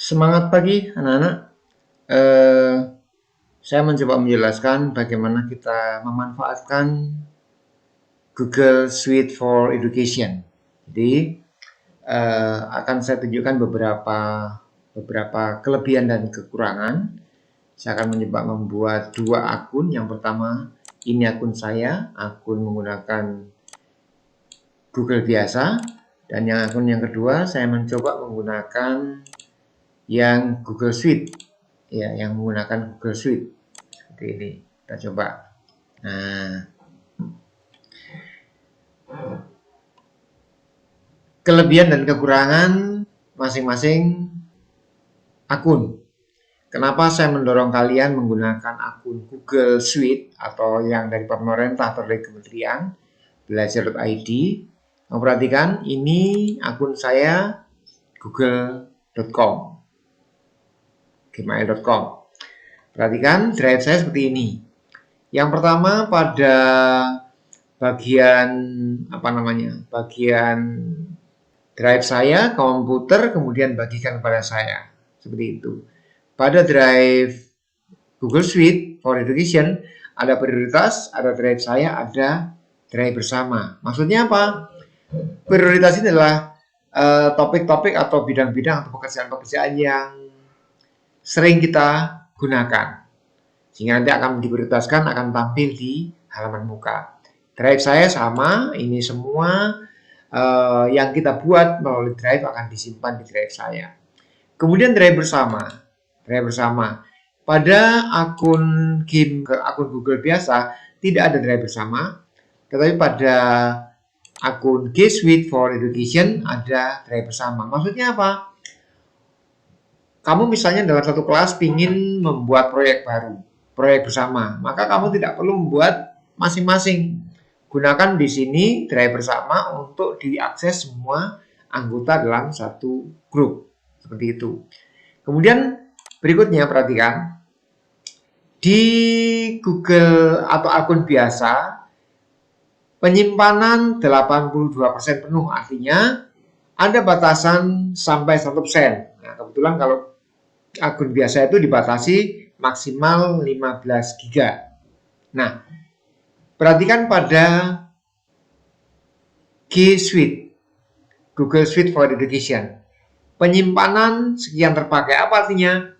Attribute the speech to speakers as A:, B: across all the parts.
A: Semangat pagi anak-anak. Eh, saya mencoba menjelaskan bagaimana kita memanfaatkan Google Suite for Education. Jadi akan saya tunjukkan beberapa kelebihan dan kekurangan. Saya akan mencoba membuat dua akun. Yang pertama ini akun saya, akun menggunakan Google biasa, dan yang akun yang kedua saya mencoba menggunakan yang Google Suite, ya, yang menggunakan Google Suite seperti ini. Kita coba. Nah, kelebihan dan kekurangan masing-masing akun. Kenapa saya mendorong kalian menggunakan akun Google Suite atau yang dari pemerintah atau dari kementerian belajar.id? Kamu perhatikan, ini akun saya google.com, gmail.com. Perhatikan drive saya seperti ini. Yang pertama pada bagian bagian drive saya, komputer, kemudian bagikan kepada saya. Seperti itu. Pada drive Google Suite for Education, ada prioritas, ada drive saya, ada drive bersama. Maksudnya apa? Prioritas ini adalah topik-topik atau bidang-bidang atau pekerjaan-pekerjaan yang sering kita gunakan. Sehingga nanti akan diprioritaskan, akan tampil di halaman muka. Drive saya sama, ini semua yang kita buat melalui drive akan disimpan di drive saya. Kemudian drive bersama. Pada akun Google biasa tidak ada drive bersama, tetapi pada akun G Suite for Education ada drive bersama. Maksudnya apa? Kamu misalnya dalam satu kelas ingin membuat proyek baru, proyek bersama, maka kamu tidak perlu membuat masing-masing. Gunakan di sini drive bersama untuk diakses semua anggota dalam satu grup. Seperti itu. Kemudian berikutnya perhatikan, di Google atau akun biasa penyimpanan 82% penuh, artinya ada batasan sampai 100%. Nah, kebetulan kalau akun biasa itu dibatasi maksimal 15 GB. Nah, perhatikan pada G Suite, Google Suite for Education. Penyimpanan sekian terpakai. Apa artinya?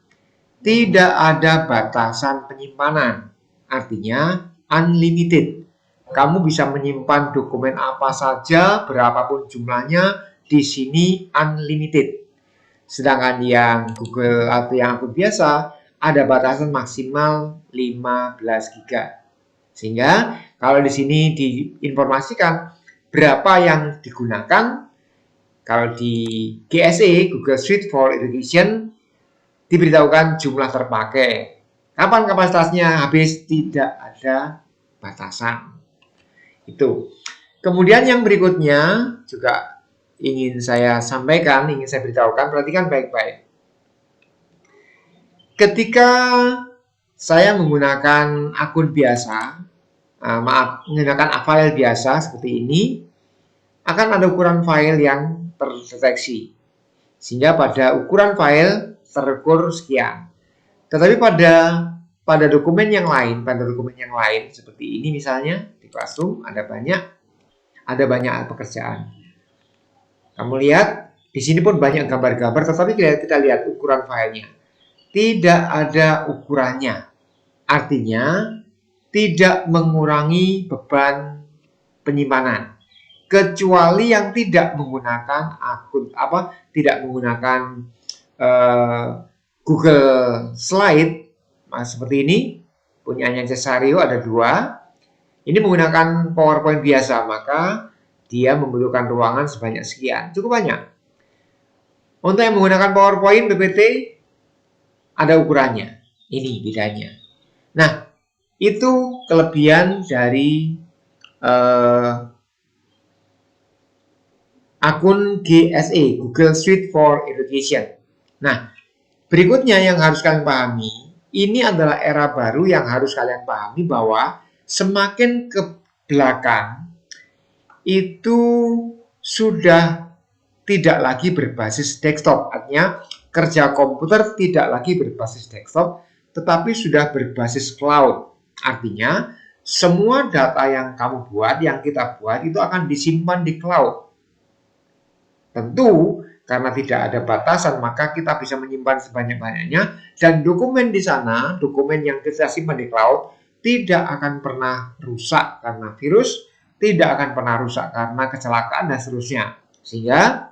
A: Tidak ada batasan penyimpanan. Artinya unlimited. Kamu bisa menyimpan dokumen apa saja, berapapun jumlahnya, di sini unlimited. Sedangkan yang Google atau yang akun biasa ada batasan maksimal 15 GB. Sehingga kalau di sini diinformasikan berapa yang digunakan, kalau di GSE, Google Suite for Education, diberitahukan jumlah terpakai. Kapan kapasitasnya habis, tidak ada batasan. Itu. Kemudian yang berikutnya juga ingin saya sampaikan, ingin saya beritahukan, perhatikan baik-baik. Ketika saya menggunakan akun biasa, menggunakan file biasa seperti ini, akan ada ukuran file yang terdeteksi. Sehingga pada ukuran file terukur sekian. Tetapi pada dokumen yang lain, seperti ini misalnya di Classroom ada banyak pekerjaan. Kamu lihat di sini pun banyak gambar-gambar, tetapi kita lihat ukuran filenya. Tidak ada ukurannya. Artinya tidak mengurangi beban penyimpanan. Kecuali yang tidak menggunakan Google Slide, seperti ini, punyanya Cesario ada 2. Ini menggunakan PowerPoint biasa, maka dia membutuhkan ruangan sebanyak sekian, cukup banyak. Untuk yang menggunakan PowerPoint PPT ada ukurannya, ini bedanya. Nah, itu kelebihan dari akun GSE, Google Suite for Education. Nah, berikutnya yang harus kalian pahami, ini adalah era baru yang harus kalian pahami bahwa semakin ke belakang itu sudah tidak lagi berbasis desktop. Artinya kerja komputer tidak lagi berbasis desktop, tetapi sudah berbasis cloud. Artinya, semua data yang kamu buat, yang kita buat, itu akan disimpan di cloud. Tentu, karena tidak ada batasan, maka kita bisa menyimpan sebanyak-banyaknya, dan dokumen di sana, dokumen yang kita simpan di cloud, tidak akan pernah rusak karena virus, tidak akan pernah rusak karena kecelakaan, dan seterusnya. Sehingga,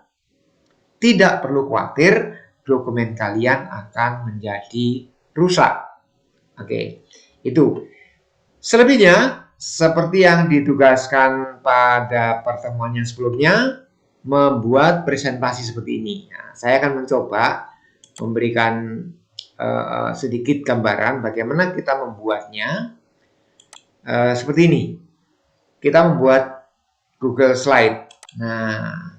A: tidak perlu khawatir dokumen kalian akan menjadi rusak. Oke, itu. Selebihnya, seperti yang ditugaskan pada pertemuan yang sebelumnya, membuat presentasi seperti ini. Nah, saya akan mencoba memberikan sedikit gambaran bagaimana kita membuatnya seperti ini. Kita membuat Google Slide. Nah,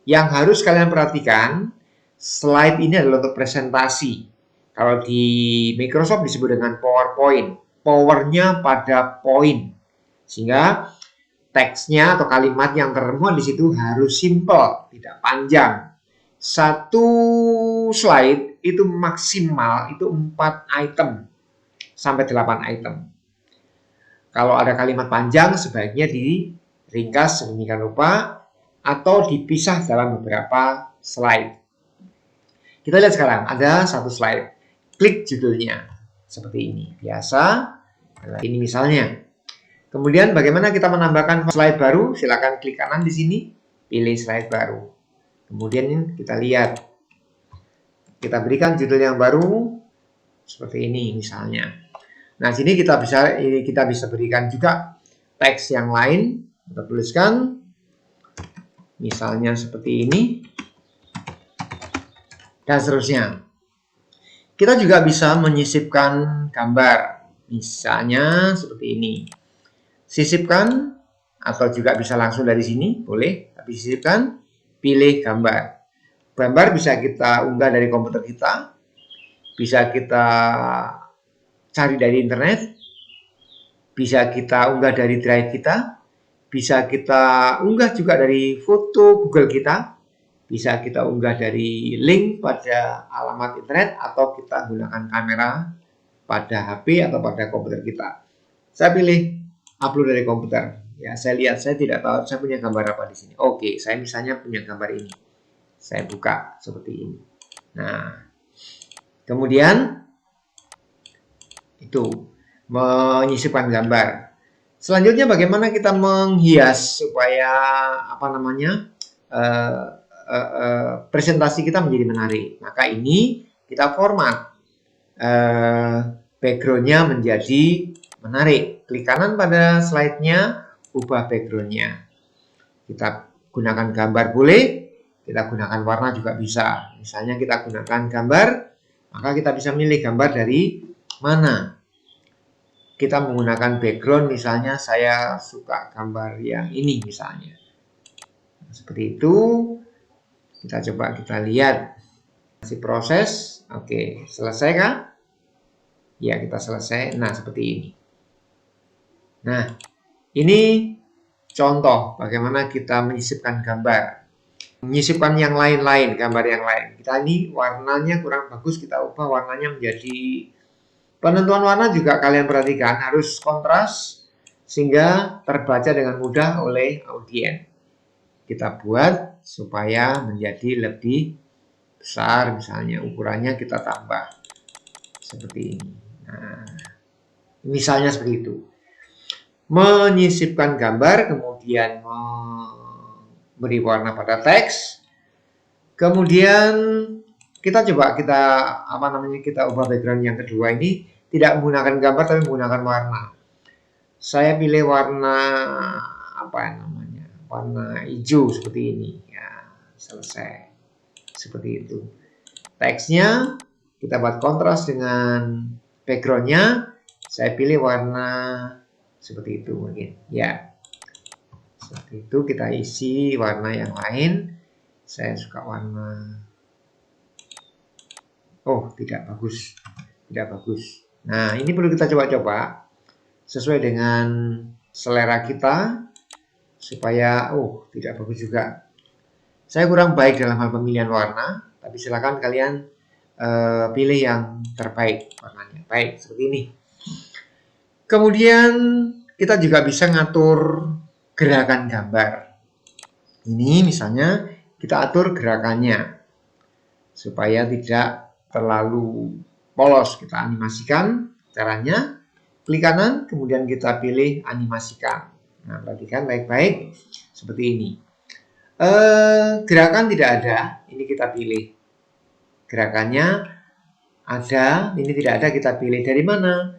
A: yang harus kalian perhatikan, slide ini adalah untuk presentasi. Kalau di Microsoft disebut dengan PowerPoint. Powernya pada poin. Sehingga teksnya atau kalimat yang termuat di situ harus simple, tidak panjang. Satu slide itu maksimal itu 4 item sampai 8 item. Kalau ada kalimat panjang sebaiknya diringkas sedemikian rupa atau dipisah dalam beberapa slide. Kita lihat sekarang, ada satu slide. Klik judulnya. Seperti ini. Biasa. Ini misalnya. Kemudian bagaimana kita menambahkan slide baru? Silakan klik kanan di sini. Pilih slide baru. Kemudian kita lihat. Kita berikan judul yang baru. Seperti ini misalnya. Nah, sini kita bisa berikan juga teks yang lain. Kita tuliskan. Misalnya seperti ini. Dan seterusnya. Kita juga bisa menyisipkan gambar. Misalnya seperti ini. Sisipkan, atau juga bisa langsung dari sini, boleh. Tapi sisipkan, pilih gambar. Gambar bisa kita unggah dari komputer kita. Bisa kita cari dari internet. Bisa kita unggah dari drive kita. Bisa kita unggah juga dari foto Google kita. Bisa kita unggah dari link pada alamat internet atau kita gunakan kamera pada HP atau pada komputer kita. Saya pilih upload dari komputer. Ya, saya lihat, saya tidak tahu saya punya gambar apa di sini. Oke, saya misalnya punya gambar ini. Saya buka seperti ini. Nah, kemudian itu menyisipkan gambar. Selanjutnya bagaimana kita menghias supaya presentasi kita menjadi menarik. Maka ini kita format background-nya menjadi menarik. Klik kanan pada slide-nya, ubah background-nya. Kita gunakan gambar boleh, kita gunakan warna juga bisa. Misalnya kita gunakan gambar, maka kita bisa milih gambar dari mana. Kita menggunakan background, misalnya saya suka gambar yang ini misalnya. Seperti itu. Kita coba kita lihat masih proses. Oke, selesai kah? Ya, kita selesai. Nah, seperti ini. Nah, ini contoh bagaimana kita menyisipkan gambar. Menyisipkan yang lain-lain, gambar yang lain. Kita ini warnanya kurang bagus, kita ubah warnanya menjadi... Penentuan warna juga kalian perhatikan harus kontras sehingga terbaca dengan mudah oleh audiens. Kita buat supaya menjadi lebih besar, misalnya ukurannya kita tambah seperti ini. Nah, misalnya seperti itu. Menyisipkan gambar, kemudian memberi warna pada teks, kemudian kita coba kita ubah background yang kedua ini tidak menggunakan gambar tapi menggunakan warna. Saya pilih warna warna hijau seperti ini. Ya, selesai. Seperti itu. Teksnya kita buat kontras dengan backgroundnya. Saya pilih warna seperti itu mungkin. Ya, seperti itu. Kita isi warna yang lain. Saya suka warna. Oh, tidak bagus. Tidak bagus. Nah, ini perlu kita coba-coba sesuai dengan selera kita. Supaya, tidak bagus juga. Saya kurang baik dalam hal pemilihan warna, Tapi silakan kalian pilih yang terbaik warnanya. Baik, seperti ini. Kemudian kita juga bisa ngatur gerakan gambar. Ini misalnya kita atur gerakannya supaya tidak terlalu polos. Kita animasikan caranya. Klik kanan, kemudian kita pilih animasikan. Nah, perhatikan baik-baik seperti ini. Gerakan tidak ada, ini kita pilih. Gerakannya ada, ini tidak ada, kita pilih dari mana.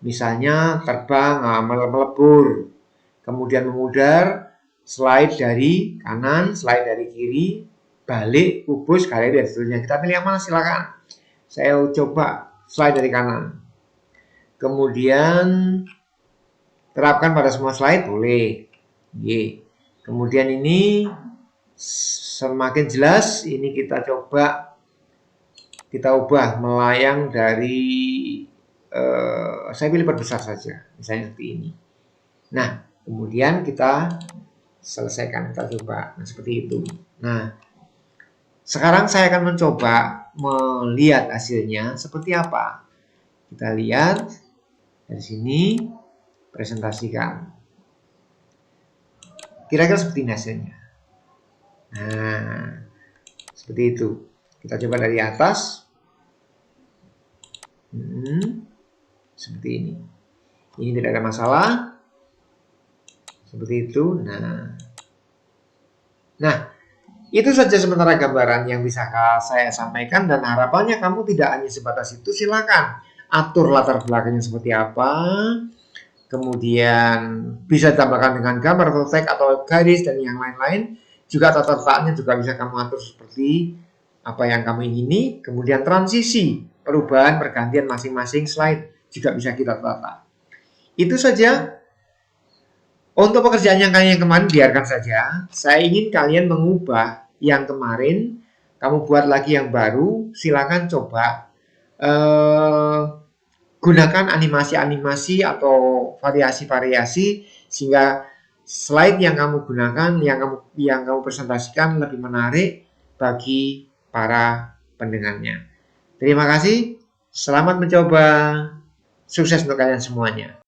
A: Misalnya terbang, melebur, kemudian memudar, slide dari kanan, slide dari kiri, balik, kubus, galeri, dan seterusnya. Kita pilih yang mana, silakan. Saya coba slide dari kanan. Kemudian terapkan pada semua slide, boleh. Kemudian ini semakin jelas, ini kita coba kita ubah melayang dari saya pilih perbesar saja, misalnya seperti ini. Nah, kemudian kita selesaikan, kita coba. Nah, seperti itu. Nah, sekarang saya akan mencoba melihat hasilnya seperti apa. Kita lihat dari sini, presentasikan. Kira-kira seperti ini hasilnya. Nah, seperti itu. Kita coba dari atas. Seperti ini. Ini tidak ada masalah. Seperti itu. Nah, itu saja sementara gambaran yang bisa saya sampaikan, dan harapannya kamu tidak hanya sebatas itu. Silakan atur latar belakangnya seperti apa. Kemudian bisa ditambahkan dengan gambar atau teks atau garis dan yang lain-lain. Juga tata letaknya juga bisa kamu atur seperti apa yang kamu ingini. Kemudian transisi, perubahan, pergantian masing-masing slide juga bisa kita tata. Itu saja. Untuk pekerjaan yang kemarin biarkan saja. Saya ingin kalian mengubah yang kemarin, kamu buat lagi yang baru. Silakan coba gunakan animasi-animasi atau variasi-variasi sehingga slide yang kamu gunakan, yang kamu presentasikan lebih menarik bagi para pendengarnya. Terima kasih. Selamat mencoba. Sukses untuk kalian semuanya.